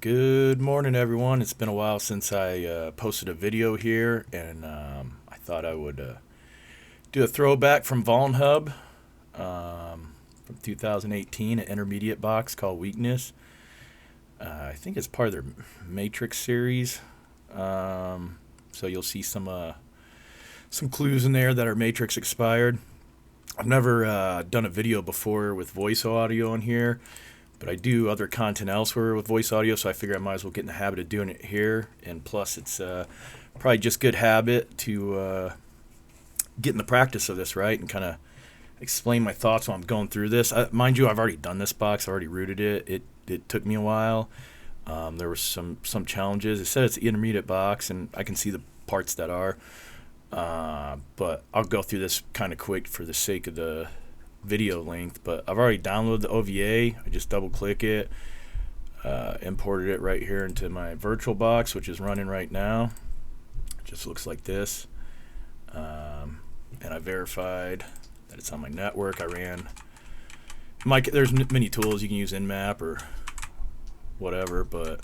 Good morning, everyone. It's been a while since I posted a video here, and I thought I would do a throwback from VolnHub from 2018, an intermediate box called Weakness. I think it's part of their Matrix series, so you'll see some clues in there that are Matrix expired. I've never done a video before with voice audio on here, but I do other content elsewhere with voice audio, so I figure I might as well get in the habit of doing it here. And plus, it's probably just good habit to get in the practice of this, right? And kind of explain my thoughts while I'm going through this. Mind you, I've already done this box. I already routed it. It took me a while. There were some challenges. It said it's an intermediate box, and I can see the parts that are. But I'll go through this kind of quick for the sake of the video length. But I've already downloaded the OVA. I just double click it, imported it right here into my virtual box, which is running right now. It just looks like this. And I verified that it's on my network. I ran there's many tools you can use, Nmap or whatever, but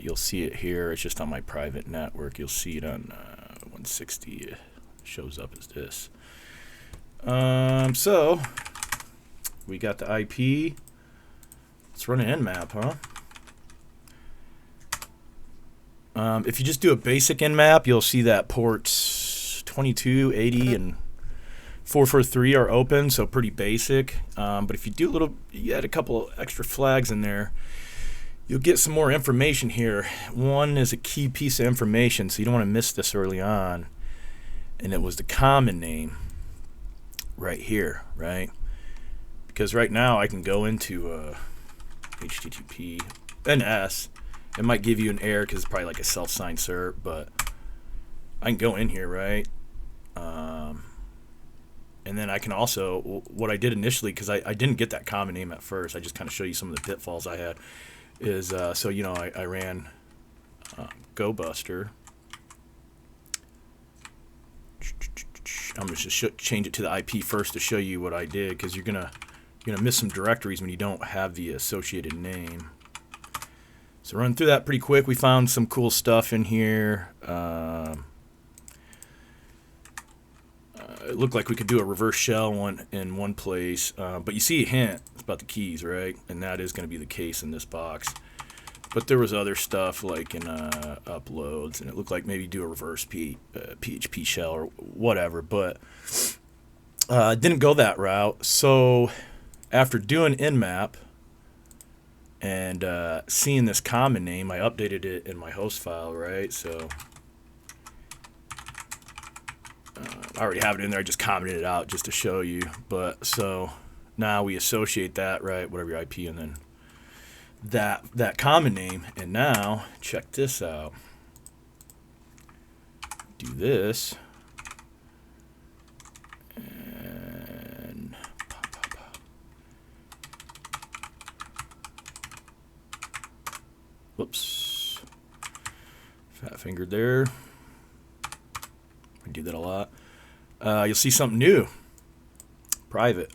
you'll see it here. It's just on my private network. You'll see it on 160. It shows up as this. So we got the IP. Let's run an Nmap, huh? If you just do a basic Nmap, you'll see that ports 22, 80, and 443 are open, so pretty basic. But if you add a couple extra flags in there, you'll get some more information here. One is a key piece of information, so you don't want to miss this early on. And it was the common name right here, right? Because right now I can go into HTTP and S. It might give you an error because it's probably like a self-signed cert, but I can go in here, right? And then I can also, what I did initially, because I didn't get that common name at first, I just kind of show you some of the pitfalls I had, is, I ran GoBuster. I'm going to change it to the IP first to show you what I did, because you're gonna miss some directories when you don't have the associated name. So run through that pretty quick. We found some cool stuff in here. It looked like we could do a reverse shell in one place, but you see a hint about the keys, right? And that is going to be the case in this box. But there was other stuff like in uploads, and it looked like maybe do a reverse PHP shell or whatever, but didn't go that route. So after doing Nmap and seeing this common name, I updated it in my host file, right? So I already have it in there. I just commented it out just to show you. But so now we associate that, right? Whatever your IP, and then that common name. And now check this out. Do this. And whoops. Fat fingered there. I do that a lot. You'll see something new. Private.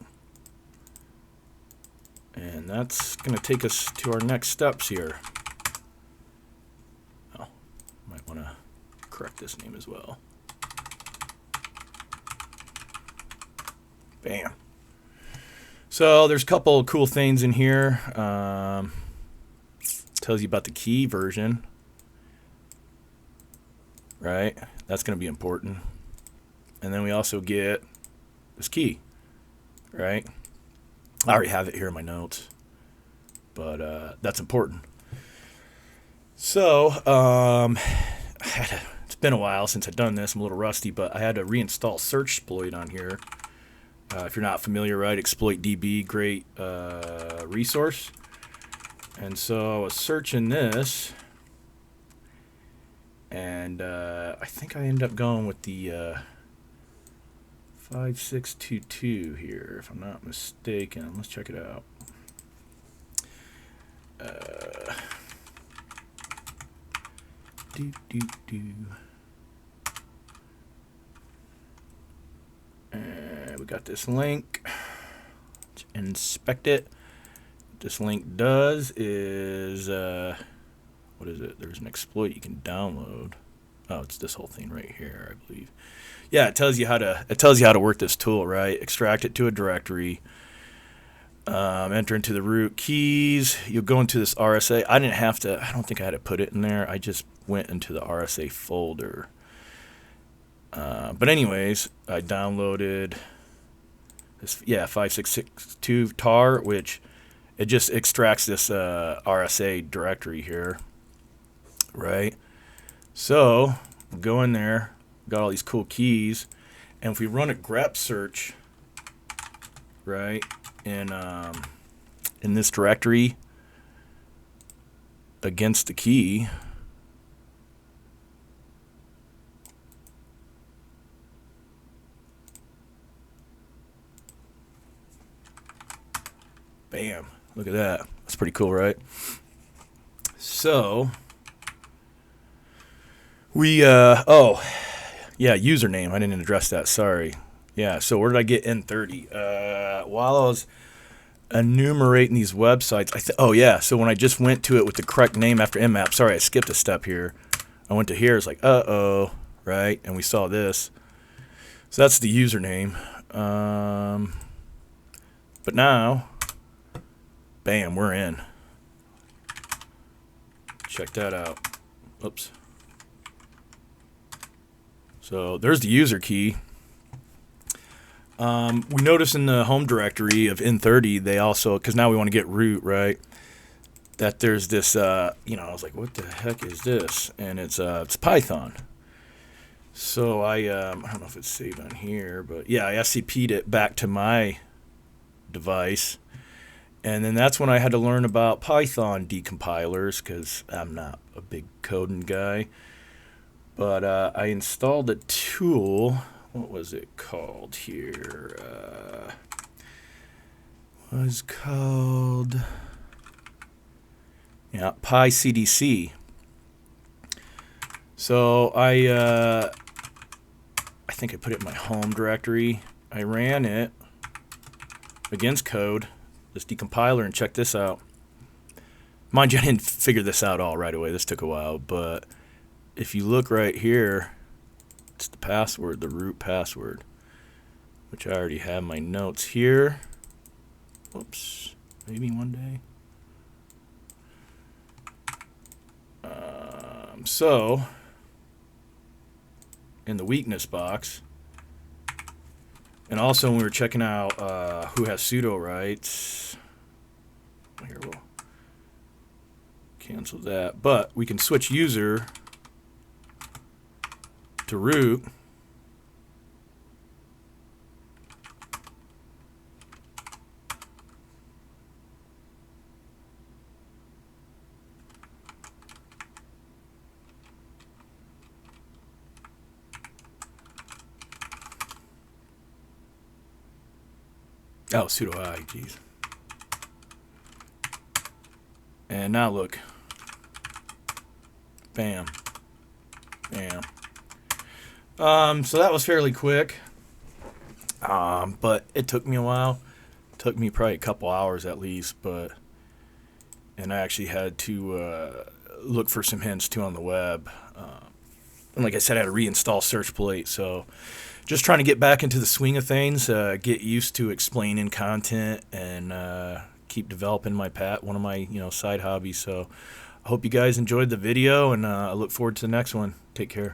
And that's going to take us to our next steps here. Oh, might want to correct this name as well. Bam. So there's a couple cool things in here. Tells you about the key version. Right? That's going to be important. And then we also get this key, right? I already have it here in my notes, but that's important. So it's been a while since I've done this. I'm a little rusty, but I had to reinstall Search Exploit on here. If you're not familiar, right? Exploit DB, great resource. And so I was searching this, and I think I ended up going with the 5622 here, if I'm not mistaken. Let's check it out. We got this link. Let's inspect it. this link does is what is it? There's an exploit you can download. Oh, it's this whole thing right here, I believe. Yeah, it tells you how to work this tool, right? Extract it to a directory. Enter into the root keys. You'll go into this RSA. I don't think I had to put it in there. I just went into the RSA folder. But anyways, I downloaded this, 5662 tar, which it just extracts this RSA directory here, right? So go in there, got all these cool keys, and if we run a grep search, right, in this directory against the key, bam, look at that. That's pretty cool, right? So we oh yeah, username, I didn't address that, sorry. Yeah, so where did I get N30? While I was enumerating these websites, oh yeah, so when I just went to it with the correct name after mmap, sorry, I skipped a step here. I went to here, it's like, uh-oh, right? And we saw this. So that's the username. But now, bam, we're in. Check that out. Oops. So there's the user key. We notice in the home directory of N30, they also, because now we want to get root, right, that there's this, I was like, what the heck is this? And it's Python. So I don't know if it's saved on here, but yeah, I SCP'd it back to my device. And then that's when I had to learn about Python decompilers, because I'm not a big coding guy. But I installed a tool. What was it called here? Was called PyCDC. So I think I put it in my home directory. I ran it against code, this decompiler, and check this out. Mind you, I didn't figure this out all right away. This took a while, but if you look right here, it's the password, the root password, which I already have my notes here. Whoops, maybe one day. So, in the weakness box, and also when we were checking out who has sudo rights, here we'll cancel that, but we can switch user to root. Oh, sudo I, geez. And now look. Bam. Bam. So that was fairly quick. But it took me a while. It took me probably a couple hours at least, and I actually had to look for some hints too on the web. And like I said, I had to reinstall Search Plate, so just trying to get back into the swing of things, get used to explaining content, and keep developing one of my side hobbies. So I hope you guys enjoyed the video, and I look forward to the next one. Take care.